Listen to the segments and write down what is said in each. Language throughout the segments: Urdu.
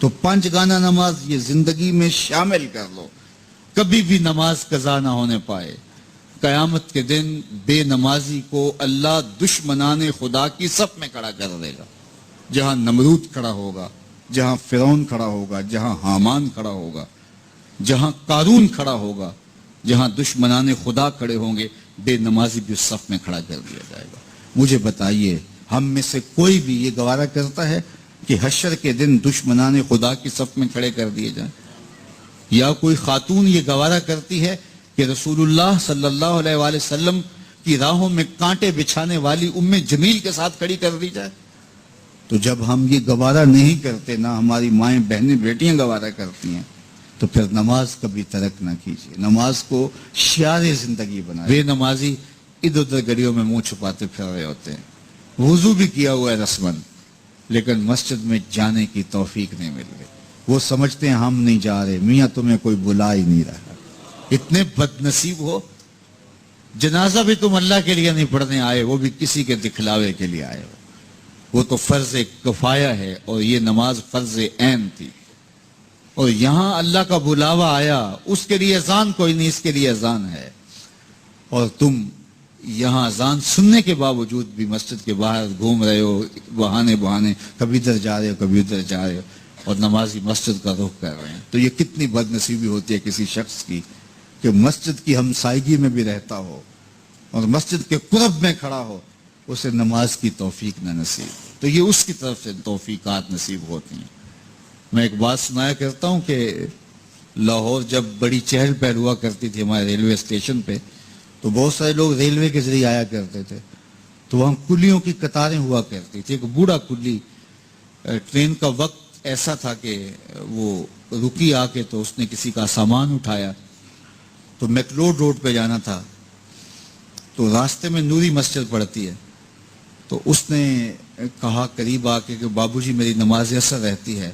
تو 5 گانا نماز یہ زندگی میں شامل کر لو، کبھی بھی نماز قضا نہ ہونے پائے۔ قیامت کے دن بے نمازی کو اللہ دشمنان خدا کی صف میں کھڑا کر دے گا، جہاں نمرود کھڑا ہوگا، جہاں فرعون کھڑا ہوگا، جہاں حامان کھڑا ہوگا، جہاں قارون کھڑا ہوگا، جہاں دشمنان خدا کھڑے ہوں گے، بے نمازی بھی اس صف میں کھڑا کر دیا جائے گا۔ مجھے بتائیے، ہم میں سے کوئی بھی یہ گوارہ کرتا ہے کہ حشر کے دن دشمنان خدا کی صف میں کھڑے کر دیے جائیں؟ یا کوئی خاتون یہ گوارہ کرتی ہے کہ رسول اللہ صلی اللہ علیہ وآلہ وسلم کی راہوں میں کانٹے بچھانے والی ام جمیل کے ساتھ کھڑی کر دی جائے؟ تو جب ہم یہ گوارہ نہیں کرتے، نہ ہماری مائیں بہنیں بیٹیاں گوارہ کرتی ہیں، تو پھر نماز کبھی ترک نہ کیجیے، نماز کو شعار زندگی بنائیں۔ بے نمازی ادھر ادھر گلیوں میں منہ چھپاتے پھر رہے ہوتے ہیں، وضو بھی کیا ہوا ہے رسمن، لیکن مسجد میں جانے کی توفیق نہیں مل رہی۔ وہ سمجھتے ہیں ہم نہیں جا رہے، میاں تمہیں کوئی بلا ہی نہیں رہا۔ اتنے بد نصیب ہو، جنازہ بھی تم اللہ کے لیے نہیں پڑھنے آئے، وہ بھی کسی کے دکھلاوے کے لیے آئے ہو۔ وہ تو فرض کفایہ ہے اور یہ نماز فرض عین تھی، اور یہاں اللہ کا بلاوا آیا، اس کے لیے اذان کوئی نہیں، اس کے لیے اذان ہے، اور تم یہاں اذان سننے کے باوجود بھی مسجد کے باہر گھوم رہے ہو، بہانے کبھی ادھر جا رہے ہو کبھی ادھر جا رہے ہو، اور نمازی مسجد کا رخ کر رہے ہیں۔ تو یہ کتنی بد نصیبی ہوتی ہے کسی شخص کی کہ مسجد کی ہمسائیگی میں بھی رہتا ہو اور مسجد کے قرب میں کھڑا ہو، اسے نماز کی توفیق نہ نصیب۔ تو یہ اس کی طرف سے توفیقات نصیب ہوتی ہیں۔ میں ایک بات سنایا کرتا ہوں کہ لاہور جب بڑی چہل پہل ہوا کرتی تھی ہمارے ریلوے اسٹیشن پہ، تو بہت سارے لوگ ریلوے کے ذریعے آیا کرتے تھے، تو وہاں کلیوں کی قطاریں ہوا کرتی تھی۔ ایک بوڑھا کلی، ٹرین کا وقت ایسا تھا کہ وہ رکی آ کے، تو اس نے کسی کا سامان اٹھایا، تو میکلوڈ روڈ پہ جانا تھا، تو راستے میں نوری مسجد پڑتی ہے، تو اس نے کہا قریب آ کے کہ بابو جی میری نماز عصر رہتی ہے،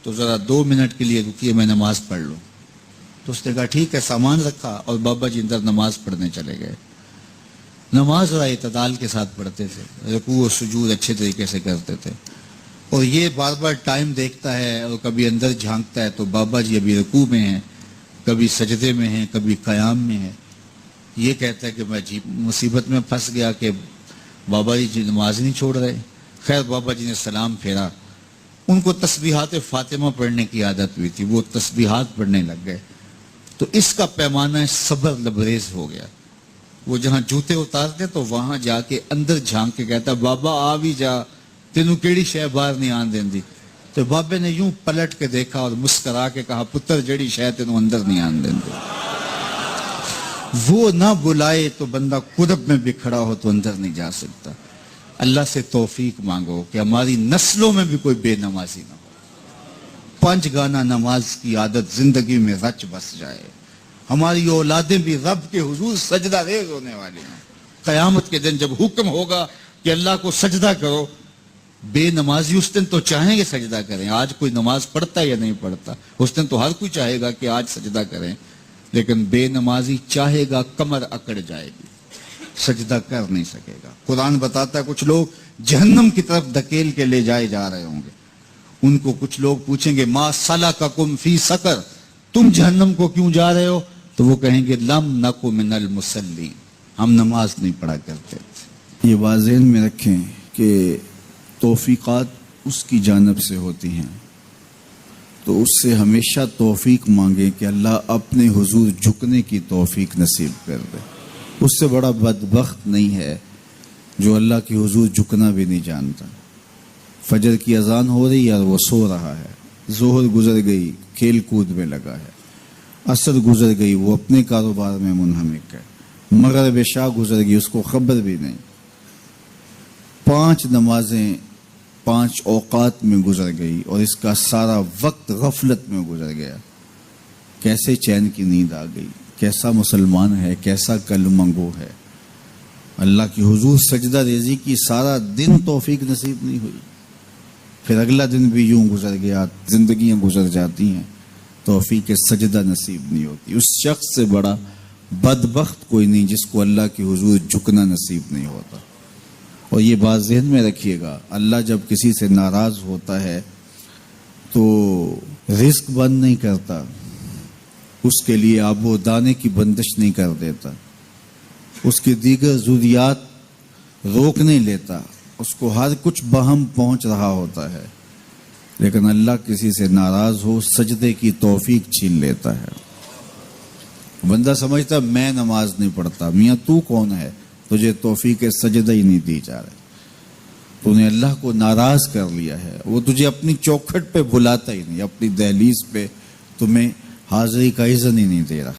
تو ذرا 2 منٹ کے لیے رکیے، میں نماز پڑھ لوں۔ تو اس نے کہا ٹھیک ہے، سامان رکھا اور بابا جی اندر نماز پڑھنے چلے گئے۔ نماز ذرا اعتدال کے ساتھ پڑھتے تھے، رکوع و سجود اچھے طریقے سے کرتے تھے، اور یہ بار بار ٹائم دیکھتا ہے اور کبھی اندر جھانکتا ہے، تو بابا جی ابھی رکوع میں ہیں، کبھی سجدے میں ہیں، کبھی قیام میں ہیں۔ یہ کہتا ہے کہ میں مصیبت میں پھنس گیا کہ بابا جی نماز نہیں چھوڑ رہے۔ خیر بابا جی نے سلام پھیرا، ان کو تسبیحات فاطمہ پڑھنے کی عادت ہوئی تھی، وہ تسبیحات پڑھنے لگ گئے، تو اس کا پیمانہ صبر لبریز ہو گیا۔ وہ جہاں جوتے اتارتے تو وہاں جا کے اندر جھانک کے کہتا بابا آ بھی جا، تینوں کیڑی شے باہر نہیں آن دیندی۔ تو بابے نے یوں پلٹ کے دیکھا اور مسکرا کے کہا پتر جڑی شے تینوں اندر نہیں آن دیندی۔ وہ نہ بلائے تو بندہ قرب میں بھی کھڑا ہو تو اندر نہیں جا سکتا۔ اللہ سے توفیق مانگو کہ ہماری نسلوں میں بھی کوئی بے نمازی نہ ہو، 5 گانا نماز کی عادت زندگی میں رچ بس جائے، ہماری اولادیں بھی رب کے حضور سجدہ ریز ہونے والی ہیں۔ قیامت کے دن جب حکم ہوگا کہ اللہ کو سجدہ کرو، بے نمازی اس دن تو چاہیں گے سجدہ کریں، آج کوئی نماز پڑھتا یا نہیں پڑھتا، اس دن تو ہر کوئی چاہے گا کہ آج سجدہ کریں، لیکن بے نمازی چاہے گا کمر اکڑ جائے گی، سجدہ کر نہیں سکے گا۔ قرآن بتاتا ہے کچھ لوگ جہنم کی طرف دھکیل کے لے جائے جا رہے ہوں گے، ان کو کچھ لوگ پوچھیں گے ما سلککم فی سقر، تم جہنم کو کیوں جا رہے ہو؟ تو وہ کہیں گے لم نک من المصلین، ہم نماز نہیں پڑھا کرتے تھے۔ یہ بات ذہن میں رکھیں کہ توفیقات اس کی جانب سے ہوتی ہیں، تو اس سے ہمیشہ توفیق مانگیں کہ اللہ اپنے حضور جھکنے کی توفیق نصیب کر دے۔ اس سے بڑا بدبخت نہیں ہے جو اللہ کی حضور جھکنا بھی نہیں جانتا۔ فجر کی اذان ہو رہی ہے اور وہ سو رہا ہے، ظہر گزر گئی کھیل کود میں لگا ہے، عصر گزر گئی وہ اپنے کاروبار میں منہمک ہے، مغرب عشاء گزر گئی اس کو خبر بھی نہیں، 5 نمازیں 5 اوقات میں گزر گئی اور اس کا سارا وقت غفلت میں گزر گیا۔ کیسے چین کی نیند آ گئی، کیسا مسلمان ہے، کیسا کلمہ گو ہے۔ اللہ کی حضور سجدہ ریزی کی سارا دن توفیق نصیب نہیں ہوئی، پھر اگلا دن بھی یوں گزر گیا، زندگیاں گزر جاتی ہیں، توفیق سجدہ نصیب نہیں ہوتی۔ اس شخص سے بڑا بدبخت کوئی نہیں جس کو اللہ کی حضور جھکنا نصیب نہیں ہوتا۔ اور یہ بات ذہن میں رکھیے گا، اللہ جب کسی سے ناراض ہوتا ہے تو رزق بند نہیں کرتا، اس کے لیے آب و دانے کی بندش نہیں کر دیتا، اس کی دیگر ضروریات روک نہیں لیتا، اس کو ہر کچھ بہم پہنچ رہا ہوتا ہے، لیکن اللہ کسی سے ناراض ہو سجدے کی توفیق چھین لیتا ہے۔ بندہ سمجھتا میں نماز نہیں پڑھتا، میاں تو کون ہے، تجھے توفیق سجدہ ہی نہیں دی جا رہی، تو نے اللہ کو ناراض کر لیا ہے، وہ تجھے اپنی چوکھٹ پہ بلاتا ہی نہیں، اپنی دہلیز پہ تمہیں حاضری کا اذن ہی نہیں دے رہا۔